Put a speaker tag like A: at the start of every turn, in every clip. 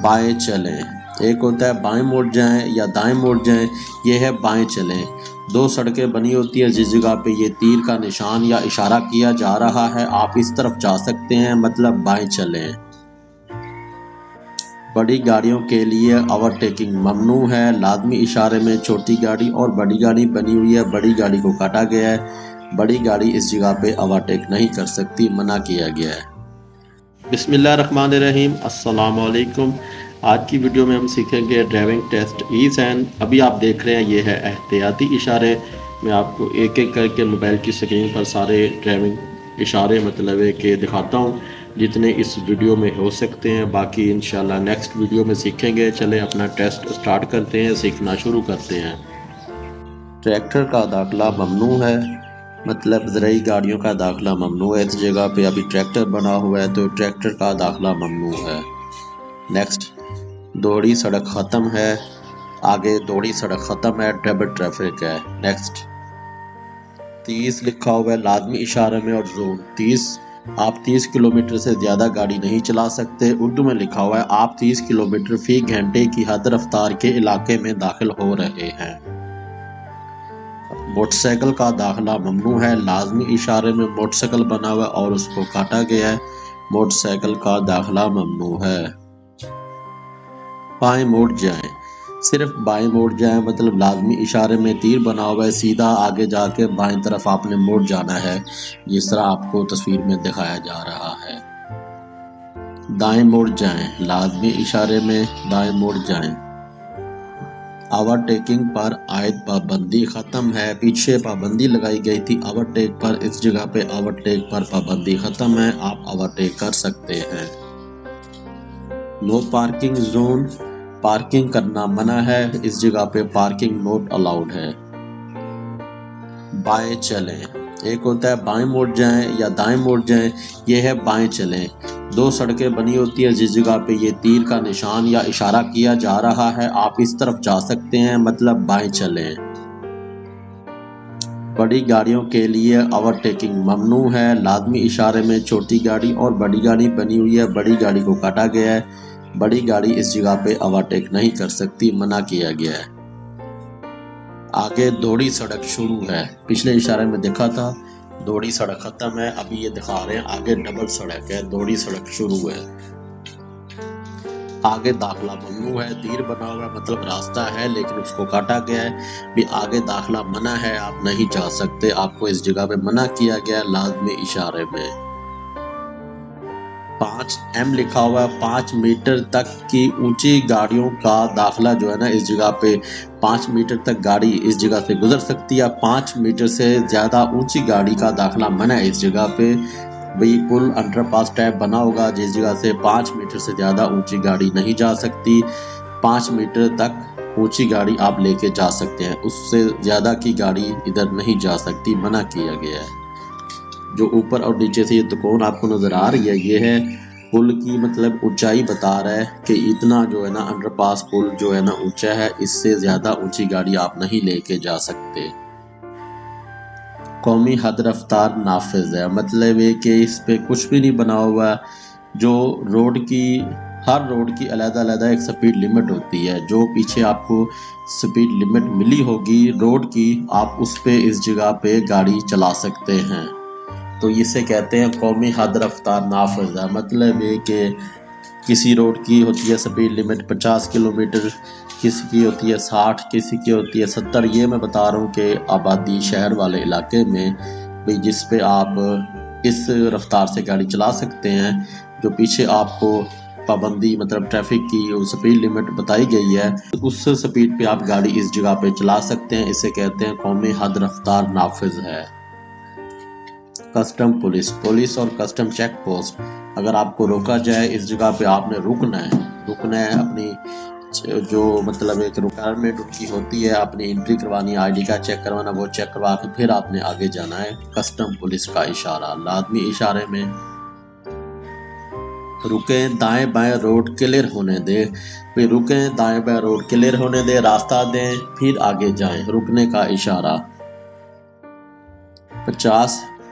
A: بائیں چلیں، ایک ہوتا ہے بائیں موڑ جائیں یا دائیں موڑ جائیں، یہ ہے بائیں چلیں۔ دو سڑکیں بنی ہوتی ہیں، جس جگہ پہ یہ تیر کا نشان یا اشارہ کیا جا رہا ہے آپ اس طرف جا سکتے ہیں، مطلب بائیں چلیں۔ بڑی گاڑیوں کے لیے اوورٹیکنگ ممنوع ہے، لازمی اشارے میں چھوٹی گاڑی اور بڑی گاڑی بنی ہوئی ہے، بڑی گاڑی کو کاٹا گیا ہے، بڑی گاڑی اس جگہ پہ اوورٹیک نہیں کر سکتی، منع کیا گیا ہے۔ بسم اللہ الرحمن الرحیم، السلام علیکم۔ آج کی ویڈیو میں ہم سیکھیں گے ڈرائیونگ ٹیسٹ ای-سائن۔ ابھی آپ دیکھ رہے ہیں یہ ہے احتیاطی اشارے۔ میں آپ کو ایک ایک کر کے موبائل کی اسکرین پر سارے ڈرائیونگ اشارے مطلب ہے کہ دکھاتا ہوں، جتنے اس ویڈیو میں ہو سکتے ہیں، باقی انشاءاللہ نیکسٹ ویڈیو میں سیکھیں گے۔ چلیں اپنا ٹیسٹ سٹارٹ کرتے ہیں، سیکھنا شروع کرتے ہیں۔ ٹریکٹر کا داخلہ ممنوع ہے، مطلب زرعی گاڑیوں کا داخلہ ممنوع ہے۔ اس جگہ پہ ابھی ٹریکٹر بنا ہوا ہے تو ٹریکٹر کا داخلہ ممنوع ہے۔ نیکسٹ، دوہری سڑک ختم ہے، آگے دوہری سڑک ختم ہے، ڈبل ٹریفک ہے۔ نیکسٹ، 30 لکھا ہوا ہے لازمی اشارے میں اور زون 30، آپ 30 کلومیٹر سے زیادہ گاڑی نہیں چلا سکتے۔ اردو میں لکھا ہوا ہے آپ 30 کلومیٹر فی گھنٹے کی حد رفتار کے علاقے میں داخل ہو رہے ہیں۔ موٹر سائیکل کا داخلہ ممنوع ہے، لازمی اشارے میں موٹر سائیکل بنا ہوا ہے اور اس کو کاٹا گیا ہے، موٹر سائیکل کا داخلہ ممنوع ہے۔ بائیں موڑ جائیں، صرف بائیں موڑ جائیں، مطلب لازمی اشارے میں تیر بنا ہوا ہے، سیدھا آگے جا کے بائیں طرف آپ نے موڑ جانا ہے، جس طرح آپ کو تصویر میں دکھایا جا رہا ہے۔ دائیں موڑ جائیں، لازمی اشارے میں دائیں موڑ جائیں۔ اوورٹیکنگ پر عائد پابندی ختم ہے، پیچھے پابندی لگائی گئی تھی اوورٹیک پر، اس جگہ پہ اوورٹیک پر پابندی ختم ہے، آپ اوورٹیک کر سکتے ہیں۔ نو پارکنگ زون، پارکنگ کرنا منع ہے، اس جگہ پہ پارکنگ نوٹ الاؤڈ ہے۔ بائیں چلیں، ایک ہوتا ہے بائیں موڑ جائیں یا دائیں موڑ جائیں، یہ ہے بائیں چلیں۔ دو سڑکیں بنی ہوتی ہیں، جس جگہ پہ یہ تیر کا نشان یا اشارہ کیا جا رہا ہے آپ اس طرف جا سکتے ہیں، مطلب بائیں چلیں۔ بڑی گاڑیوں کے لیے اوورٹیکنگ ممنوع ہے، لازمی اشارے میں چھوٹی گاڑی اور بڑی گاڑی بنی ہوئی ہے، بڑی گاڑی کو کاٹا گیا ہے، بڑی گاڑی اس جگہ پہ اوورٹیک نہیں کر سکتی، منع کیا گیا ہے۔ آگے دوہری سڑک شروع ہے، پچھلے اشارے میں دیکھا تھا دوہری سڑک ختم ہے، ابھی یہ دکھا رہے ہیں آگے ڈبل سڑک ہے، دوہری سڑک شروع ہے۔ آگے داخلہ ممنوع ہے، تیر بنا ہوا ہے، مطلب راستہ ہے لیکن اس کو کاٹا گیا ہے، بھی آگے داخلہ منع ہے، آپ نہیں جا سکتے، آپ کو اس جگہ پہ منع کیا گیا ہے لازمی اشارے میں۔ 5 ایم لکھا ہوا ہے، 5 میٹر تک کی اونچی گاڑیوں کا داخلہ جو ہے نا اس جگہ پہ 5 میٹر تک گاڑی اس جگہ سے گزر سکتی ہے، 5 میٹر سے زیادہ اونچی گاڑی کا داخلہ منع ہے اس جگہ پہ۔ بھئی پل انڈر پاس ٹائپ بنا ہوگا جس جگہ سے 5 میٹر سے زیادہ اونچی گاڑی نہیں جا سکتی، 5 میٹر تک اونچی گاڑی آپ لے کے جا سکتے ہیں، اس سے زیادہ کی گاڑی ادھر نہیں جا سکتی، منع کیا گیا ہے۔ جو اوپر اور نیچے سے یہ تکون آپ کو نظر آ رہی ہے، یہ ہے پل کی مطلب اونچائی بتا رہا ہے کہ اتنا جو ہے نا انڈر پاس پل جو ہے نا اونچا ہے، اس سے زیادہ اونچی گاڑی آپ نہیں لے کے جا سکتے۔ قومی حد رفتار نافذ ہے، مطلب یہ کہ اس پہ کچھ بھی نہیں بنا ہوا، جو روڈ کی ہر روڈ کی علیحدہ علیحدہ ایک سپیڈ لمٹ ہوتی ہے، جو پیچھے آپ کو سپیڈ لمٹ ملی ہوگی روڈ کی، آپ اس پہ اس جگہ پہ گاڑی چلا سکتے ہیں، تو اسے کہتے ہیں قومی حد رفتار نافذ ہے۔ مطلب یہ کہ کسی روڈ کی ہوتی ہے سپیڈ لمٹ 50 کلومیٹر، کسی کی ہوتی ہے 60، کسی کی ہوتی ہے 70، یہ میں بتا رہا ہوں کہ آبادی شہر والے علاقے میں بھی جس پہ آپ اس رفتار سے گاڑی چلا سکتے ہیں، جو پیچھے آپ کو پابندی مطلب ٹریفک کی سپیڈ لمٹ بتائی گئی ہے، اس سپیڈ پہ آپ گاڑی اس جگہ پہ چلا سکتے ہیں، اسے کہتے ہیں قومی حد رفتار نافذ ہے۔ کسٹم پولیس اور کسٹم چیک پوسٹ، اگر آپ کو روکا جائے اس جگہ پہ آپ نے رکنا ہے، اپنی جو مطلب ایک ریکوائرمنٹ ان کی ہوتی ہے، اپنی انٹری کروانی، آئی ڈی کارڈ چیک کروانا، وہ چیک کروا کے پھر آپ نے آگے جانا ہے۔ کسٹم پولیس کا اشارہ، لازمی اشارے میں رکیں، دائیں بائیں روڈ کلیئر ہونے دیں، پھر رکیں، دائیں بائیں روڈ کلیئر ہونے دیں، راستہ دیں، پھر آگے جائیں، رکنے کا اشارہ۔ 50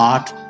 A: 8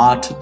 A: 8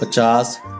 A: 50